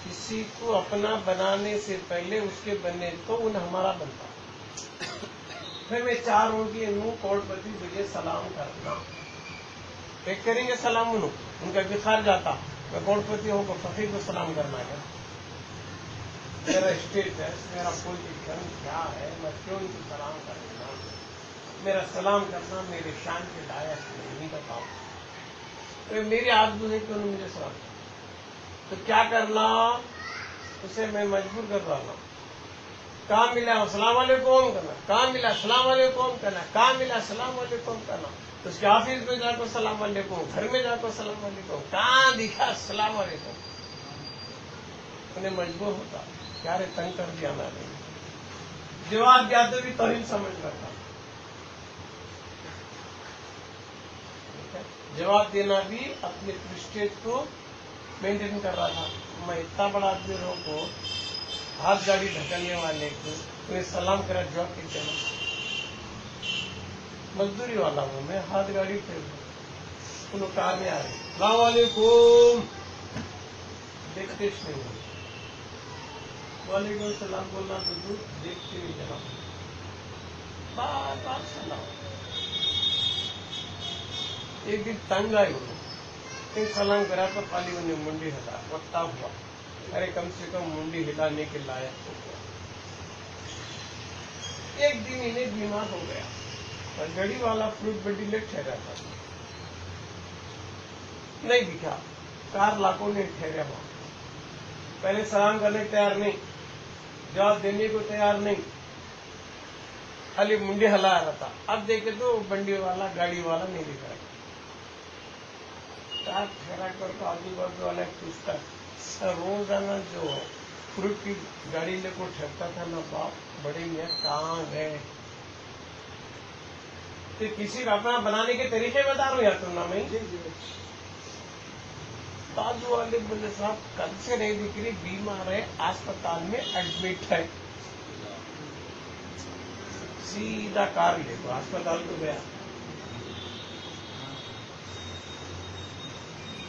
کسی کو اپنا بنانے سے پہلے اس کے بننے تو انہیں ہمارا بنتا. پھر میں چاہ رہا ہوں کہ انہوں کوڑپتی مجھے سلام کرنا، ایک کریں گے سلام ان کا بخار جاتا. میں کوڑپتی ہوں کو فقیر کو سلام کرنا ہے، میرا اسٹیٹس، میرا پوزیشن کیا ہے، میں کیوں ان کو سلام کرنا؟ میرا سلام کرنا میرے شان کے لائق نہیں بتاؤ. میری آرزو ہے کہ انہوں نے مجھے سلام کرنا، تو کیا کرنا؟ اسے میں مجبور کر رہا ہوں. کہاں ملا السلام علیکم کرنا، کہاں ملا السلام علیکم کرنا، کہاں ملا السلام علیکم کرنا. تو اس کے آفس میں جا کر السلام علیکم، گھر میں جا کر السلام علیکم، کہاں دکھا السلام علیکم. انہیں مجبور ہوتا، کیا رے تنگ کر دیا میں نے. جواب دیا تو بھی توہین سمجھ کرتا، جواب دینا بھی اپنے پرسٹیج کو مینٹین کر رہا تھا. میں اتنا بڑا آدمی کو ہاتھ گاڑی دھکلنے والے کو انہیں سلام کرا جواب کے دینا. مزدوری والا ہوں میں، ہاتھ گاڑی پہ انہوں کار میں آ رہے السلام علیکم، دیکھتے نہیں ہوں. وعلیکم السلام بولنا تو دور، دیکھتے نہیں جناب، بار بار سلام. ایک دن تنگ آئے انہوں ایک سلام کرا تو خالی انہیں منڈی ہلا، وقتا ہوا. ارے کم سے کم منڈی ہلانے کے لائق ہو گیا. ایک دن انہیں بیمار ہو گیا اور گڑی والا فروٹ بڈی لے ٹھہرا تھا، نہیں دکھا. کار لاکھوں نے ٹھہرا ہوا. پہلے سلام کرنے کو تیار نہیں، جواب دینے کو تیار نہیں، خالی منڈی ہلا رہا تھا. اب دیکھے تو بنڈی والا گاڑی والا نہیں دکھ رہا. کار ٹھہرا کر تو آجو بازو والا پوچھتا، روزانہ جو فروٹ کی گاڑی لے کو ٹھہرتا تھا نا باپ بڑے میں کہاں گئے؟ تو کسی کا اپنا بنانے کے طریقے بتا رہا ہوں یا تم میں. بازو والے بولے صاحب کل سے نہیں دکھ رہی، بیمار ہے، اسپتال میں ایڈمٹ ہے. سیدھا کار لے کو اسپتال کو گیا،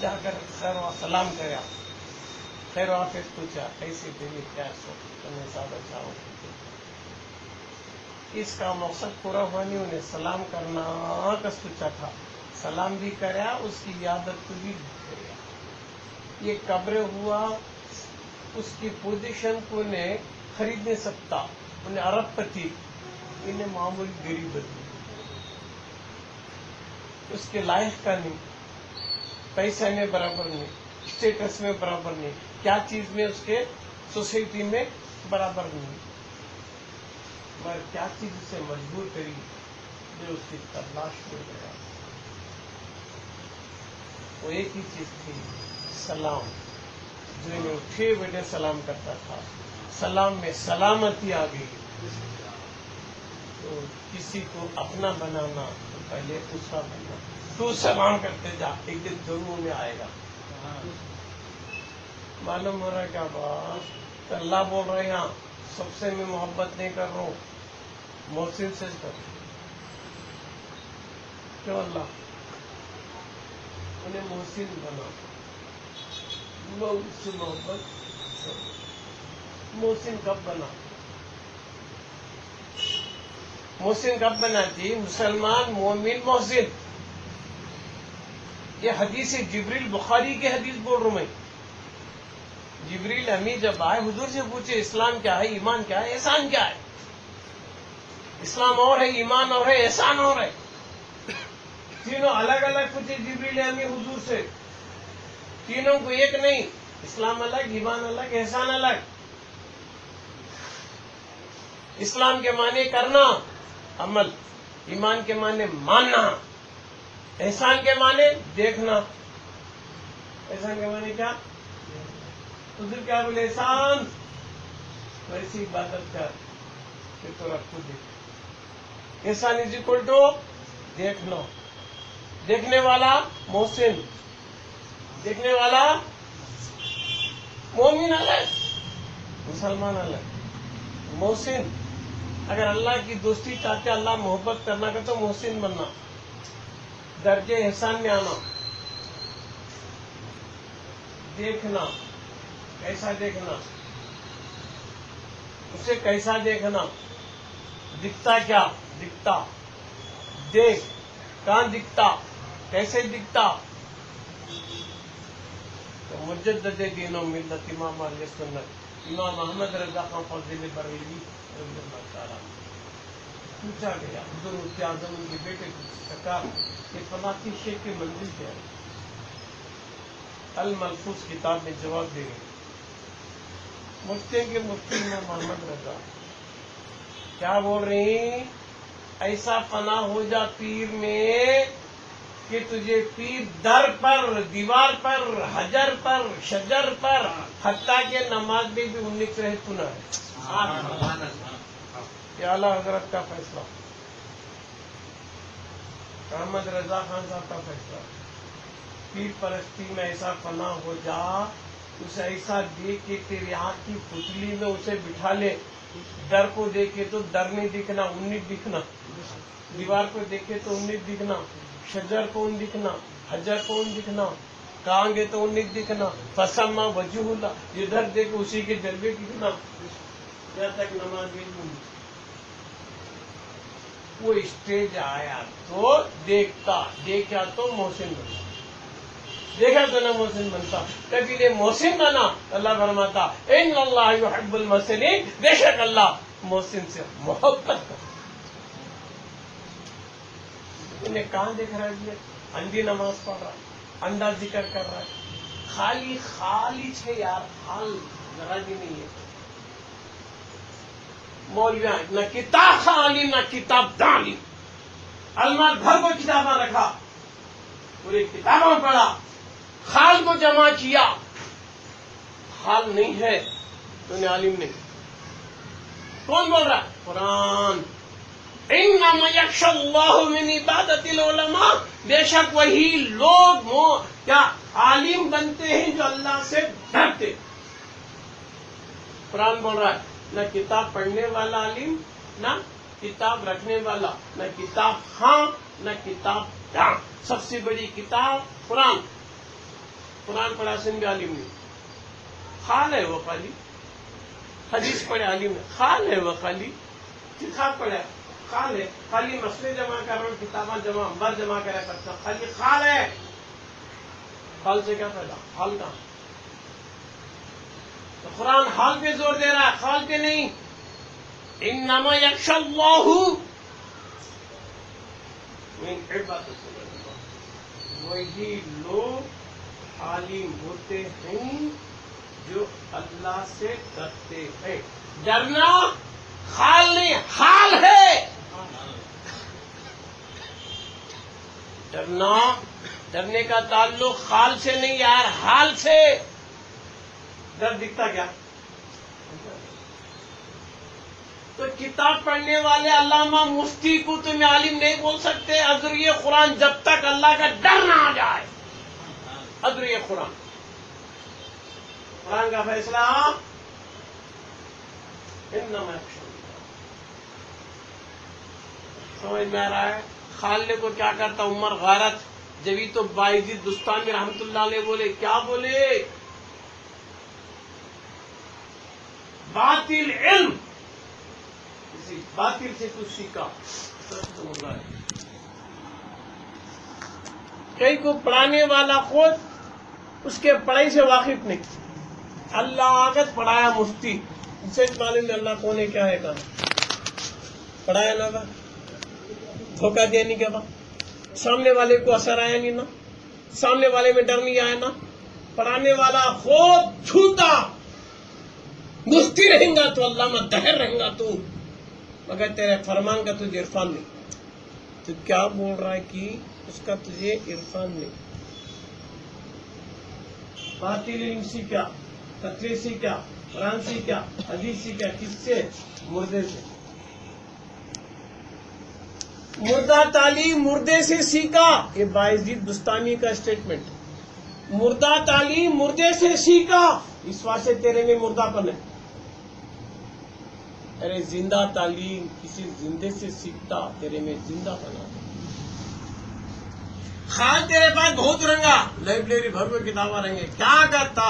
جا کر خیر و سلام کرا، خیر و آفیت پوچھا، ایسے دلی کیا سو تمہیں زیادہ چاہو. اس کا مقصد پورا ہوا نہیں، انہیں سلام کرنا کا سوچا تھا. سلام بھی کرا، اس کی عادت بھی کریا. یہ قبر ہوا، اس کی پوزیشن کو انہیں خرید نہیں سکتا. انہیں ارب پتی، انہیں معمولی غریب بدلی، اس کے لائف کا نہیں، پیسے میں برابر نہیں، اسٹیٹس میں برابر نہیں، کیا چیز میں اس کے سوسائٹی میں برابر نہیں. مگر کیا چیز اسے مجبور کری جو اس کی تلاش ہو گیا. وہ ایک ہی چیز تھی، سلام. جو انہیں اٹھے بیٹھے سلام کرتا تھا، سلام میں سلامتی آ گئی. تو کسی کو اپنا بنانا تو پہلے دوسرا بننا. تو سلام کرتے جا، ایک دن دونوں میں آئے گا. معلوم ہو رہا ہے کیا بات؟ تو اللہ بول رہے ہیں سب سے میں محبت نہیں کر رہا ہوں، محسن سے کر. کیوں اللہ انہیں محسن بنا، میں اس سے محبت کروں. محسن کب بنا؟ محسن کب بنا جی؟ مسلمان مومن محسن. یہ حدیث جبریل، بخاری کی حدیث بول رہا ہوں میں. جبریل امی جب آئے حضور سے پوچھے اسلام کیا ہے، ایمان کیا ہے، احسان کیا ہے. اسلام اور ہے، ایمان اور ہے، احسان اور ہے. تینوں الگ الگ پوچھے جبریل امی حضور سے. تینوں کو ایک نہیں، اسلام الگ، ایمان الگ، احسان الگ. اسلام کے معنی کرنا عمل، ایمان کے معنی ماننا، احسان کے معنی دیکھنا. احسان کے معنی کیا؟ حضور کیا بولے؟ احسان ویسی عبادت کر کہ تو رب کو دیکھ. احسان از اکول ٹو دیکھنا. دیکھنے والا محسن، دیکھنے والا مومن الگ، مسلمان الگ. محسن اگر اللہ کی دوستی چاہتے، اللہ محبت کرنا کا تو محسن بننا، درجے احسان میں آنا. دیکھنا، کیسا دیکھنا، اسے کیسا دیکھنا، دکھتا کیا، دکھتا، دیکھ کہاں دکھتا، کیسے دکھتا. تو مجدد دین و ملت امام اہل سنت امام احمد رضا خان فاضل بریلوی رضی اللہ تعالیٰ پوچھا گیا، حضور مفتی اعظم ان کے بیٹے کو سرکار یہ فلاں شیخ کی منزل کیا ہے؟ الملفوظ کتاب میں جواب دے گئے. مفتی کے مفتی امام محمد رضا کیا بول رہی ہیں؟ ایسا فنا ہو جا پیر میں کہ تجھے پیر در پر، دیوار پر، حجر پر، شجر پر، حتیٰ کہ نماز میں بھی 19 رہے تو نہ ہے. یہ اعلیٰ حضرت کا فیصلہ، احمد رضا خان صاحب کا فیصلہ. پیر پرستی میں ایسا فنا ہو جا، اسے ایسا دیکھ کے تیری آنکھ کی پتلی میں اسے بٹھا لے. در کو دیکھے تو در نہیں دکھنا، 19 دکھنا. دیوار کو دیکھے تو 19 دکھنا، شجر کو 19 دکھنا، حجر کو 19 دکھنا، کہاں گے تو 19 دکھنا. فسما وجوہ اللہ، ادھر دیکھ اسی کے جلوے دکھنا. جب تک نماز میں وہ اسٹیج آیا تو دیکھتا، دیکھا تو محسن بنتا، دیکھا تو نہ محسن بنتا. کبھی نے محسن بنا، اللہ فرماتا ان اللہ یحب المحسنین، بے شک اللہ محسن سے محبت کرتا. انہیں کہاں دیکھ رہا ہے؟ اندھی نماز پڑھ رہا ہے، انڈا ذکر کر رہا ہے، خالی خالی ہے یار، حال ذرا بھی نہیں ہے. مولویاں نہ کتاب عالم نہ کتاب دانی، المار بھر کو کتابیں رکھا، پوری کتابوں پڑھا، خال کو جمع کیا. حال نہیں ہے تو انہیں عالم نہیں. کون بول رہا؟ قرآن. انما یخشی اللہ من عبادت العلماء، بے شک وہی لوگ کیا عالم بنتے ہیں جو اللہ سے ڈرتے. قرآن بول رہا ہے نہ کتاب پڑھنے والا عالم، نہ کتاب رکھنے والا، نہ کتاب ہاں نہ کتاب داں. سب سے بڑی کتاب قرآن. قرآن پڑھا سن بھی عالم نہیں. خال ہے وہ خالی، حدیث پڑھے عالم ہے، خال ہے وہ خالی، کتاب پڑھے خال ہے، خالی مسئلے جمع کر رہا ہوں، کتابیں جمع انبار جمع کرا کرتا، خالی خال ہے. خال سے کیا فائدہ؟ حال کا تو قرآن حال پہ زور دے رہا ہے، خال پہ نہیں. انما یخشی اللہ من عبادت العلماء، وہی لوگ عالم ہوتے ہیں جو اللہ سے ڈرتے ہیں. ڈرنا خال نہیں، حال ہے. ڈرنا، ڈرنے کا تعلق خال سے نہیں یار، حال سے. ڈر دکھتا کیا؟ تو کتاب پڑھنے والے علامہ مفتی کو تم عالم نہیں بول سکتے. ازریہ قرآن جب تک اللہ کا ڈر نہ آ جائے. ازریہ قرآن، قرآن کا فیصلہ انما یخشى اللہ. سمجھ میں آ رہا ہے؟ خالد کو کیا کرتا عمر غارت. جبھی تو بایزید بستامی رحمۃ اللہ علیہ بولے، کیا بولے؟ باطل علم، اسی باطل سے کچھ سیکھا. کئی کو پڑھانے والا خود اس کے پڑھائی سے واقف نہیں. اللہ آگت پڑھایا مفتی، اسے معلوم ہے اللہ کون ہے کیا ہے کہاں. پڑھایا نہ تھا، دھوکہ دیا نہیں کیا، سامنے والے کو اثر آیا نہیں نا، سامنے والے میں ڈر نہیں آیا نا. پڑھانے والا خود جھوٹا مفتی رہیں گا تو علامہ دہر رہیں گا تو، مگر تیرے فرمان کا تجھے عرفان نہیں. تو کیا بول رہا ہے کہ اس کا تجھے عرفان نہیں. باطل علم سیکھا، تقریر سیکھا، قرآن سیکھا، حدیث سیکھا، کس سے؟ مردے سے. مردہ تعلیم مردے سے سیکھا، یہ بایزید بستانی کا اسٹیٹمنٹ. مردہ تعلیم مردے سے سیکھا، اس واسطے تیرے میں مردہ پن ہے. ارے زندہ تعلیم کسی زندے سے سیکھتا، تیرے میں زندہ بنا. خال تیرے پاس بہت رنگا، لائبریری بھر میں کتابیں رہیں گے، کیا کرتا؟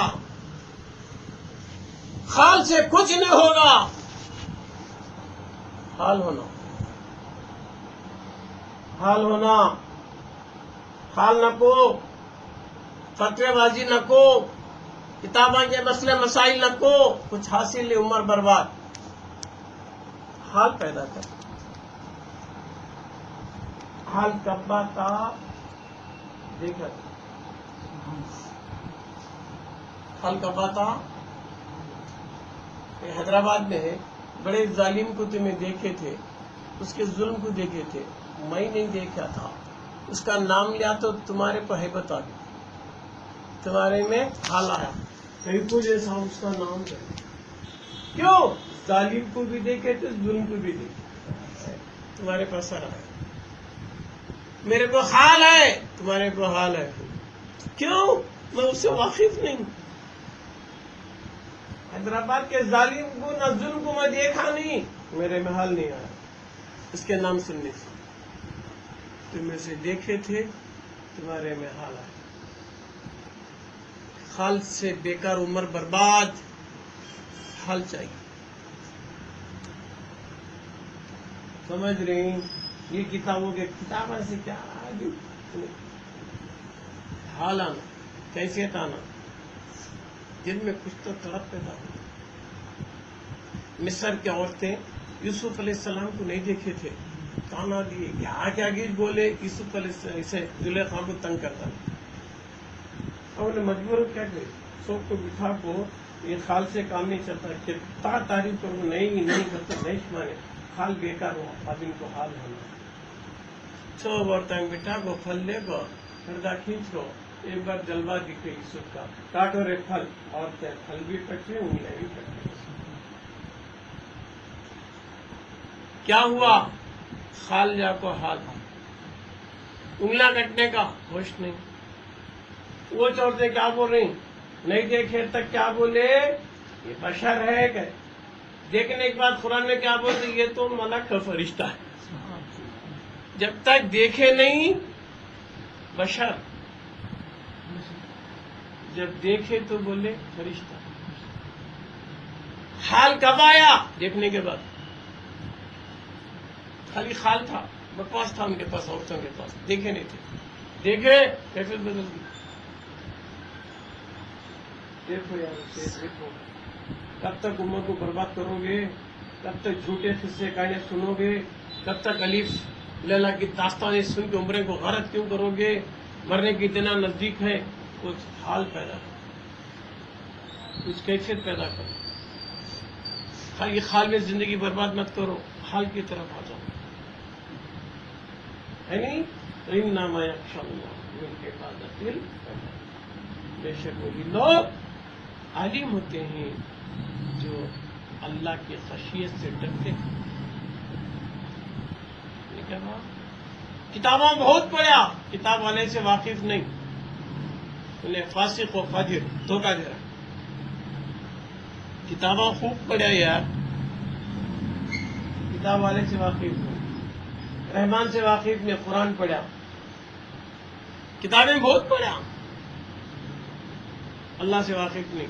خال سے کچھ نہیں ہوگا. حال ہونا، حال ہونا، حال نہ کو، فتوی بازی نہ کو، کتاباں کے مسئلے مسائل نہ کو، کچھ حاصل لے عمر برباد. حال پیدا کر. حال کب تھا دیکھا، حال کب تھا. حیدرآباد میں بڑے ظالم کو تمہیں دیکھے تھے، اس کے ظلم کو دیکھے تھے، میں نہیں دیکھا تھا. اس کا نام لیا تو تمہارے پر ہیبت آ گئی، تمہارے میں حال آیا. کہیں کو جیسا اس کا نام ہے. کیوں؟ ظالم کو بھی دیکھے تھے، ظلم کو بھی دیکھے، تمہارے پاس آ رہا ہے. میرے کو حال ہے، تمہارے کو حال ہے. کیوں؟ میں اس سے واقف نہیں. حیدرآباد کے ظالم کو نہ ظلم کو میں دیکھا نہیں، میرے میں حال نہیں آیا. اس کے نام سننے سے تم اسے دیکھے تھے، تمہارے میں حال آیا. حال سے بیکار عمر برباد. حال چاہیے. سمجھ رہی؟ یہ کتابوں کے کتابوں سے کیا حال آنا، کیفیت آنا، دل میں کچھ تو طرف پیدا ہو. مصر کی عورتیں یوسف علیہ السلام کو نہیں دیکھے تھے، تانا دیے، کیا گیت بولے. یوسف علیہ السلام اسے زلیخا کو تنگ کرتا. اب انہیں مجبور ہو کیا کرے، سب کو بٹھا کو یہ خال سے کام نہیں چلتا. کتنا تعریف کروں، نہیں کرتے، نہیں مانے. حال بیکار ہوا، اب ان کو حال ہونا. سو بار تنگ بٹھا کو پھل لے گو، پردہ کھینچ کو، ایک بار جلوہ دکھے یوسف کا، کاٹو رے پھل. اور کیا پھل بھی کٹے، انگلیاں بھی کٹے. کیا ہوا؟ خال جا کو حال، انگلیاں کٹنے کا ہوش نہیں. وہ چورتے کیا بول رہی، نہیں دیکھے تک کیا بولے، یہ بشر ہے کہ دیکھنے کے بعد قرآن میں کیا بولتے، یہ تو ملک کا فرشتہ ہے. جب تک دیکھے نہیں بشر، جب دیکھے تو بولے فرشتہ. حال کب آیا؟ دیکھنے کے بعد. خالی خال تھا، بکواس تھا ان کے پاس، عورتوں کے پاس، دیکھے نہیں تھے. دیکھے کیفیت بدل گئی. دیکھو یار، دیکھو کب تک امت کو برباد کرو گے، کب تک جھوٹے قصے کہنے سنو گے، کب تک الف لیلا کی داستانیں سن کے عمریں کو غارت کیوں کرو گے. مرنے کی اتنا نزدیک ہے. کچھ حال پیدا کرو، کچھ کیفیت پیدا کرو. خالی خال میں زندگی برباد مت کرو، حال کی طرف آ جاؤ. ہے نہیں؟ انما یخشی اللہ من عبادۃ العلماء. بے شک وہی لوگ عالم ہوتے ہیں جو اللہ کی خشیت سے ڈرتے ہیں. کتابوں بہت پڑھا، کتاب والے سے واقف نہیں، انہیں فاسق و فاجر دھوکہ دے رہا. کتابوں خوب پڑھا یار، کتاب والے سے واقف نہیں، رحمان سے واقف نہیں، قرآن پڑھا، کتابیں بہت پڑھا، اللہ سے واقف نہیں،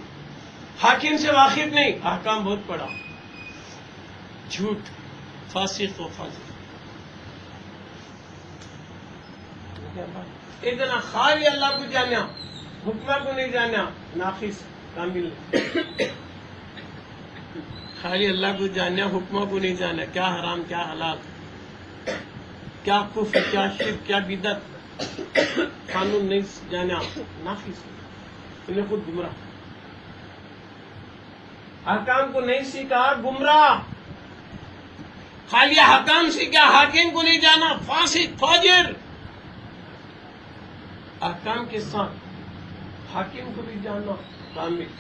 حاکم سے واقف نہیں، احکام بہت پڑھا، جھوٹ، فاسق و فاسق. اتنا خالی اللہ کو جانا، حکمہ کو نہیں جانا، ناقص کامل. خالی اللہ کو جانا، حکمہ کو نہیں جانا، کیا حرام کیا حلال، کیا کفر کیا شرک کیا بدعت، قانون نہیں جانا، ناقص. انہیں خود گمراہ. حکام کو نہیں سیکھا، گمراہ. خالی حکام سیکھا، حاکم کو نہیں جانا، فاسق فاجر. احکام کے ساتھ حاکم کو بھی جاننا، کامل.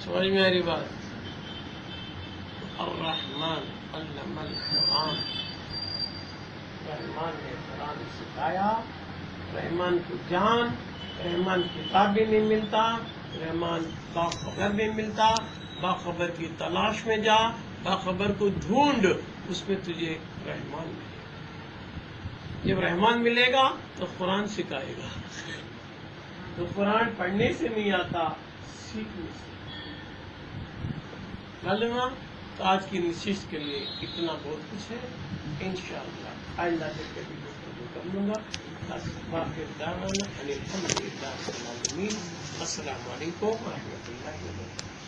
سمجھ میں آ رہی بات؟ الرحمن علم القرآن، رحمان نے قرآن سکھایا. رحمان کو جان، رحمان کتاب بھی نہیں ملتا، رحمان باخبر نہیں ملتا. باخبر کی تلاش میں جا، باخبر کو ڈھونڈ، اس میں تجھے رحمان ملے گا. جب رحمان ملے گا تو قرآن سکھائے گا. تو قرآن پڑھنے سے نہیں آتا، سیکھنے سے. معلوم ہے؟ تو آج کی نشست کے لیے اتنا بہت کچھ ہے. انشاءاللہ آئندہ سے کبھی گفتگو کر لوں گا. باقی دعوانا الحمدللہ رب العالمین. السلام علیکم ورحمۃ اللہ وبرکاتہ.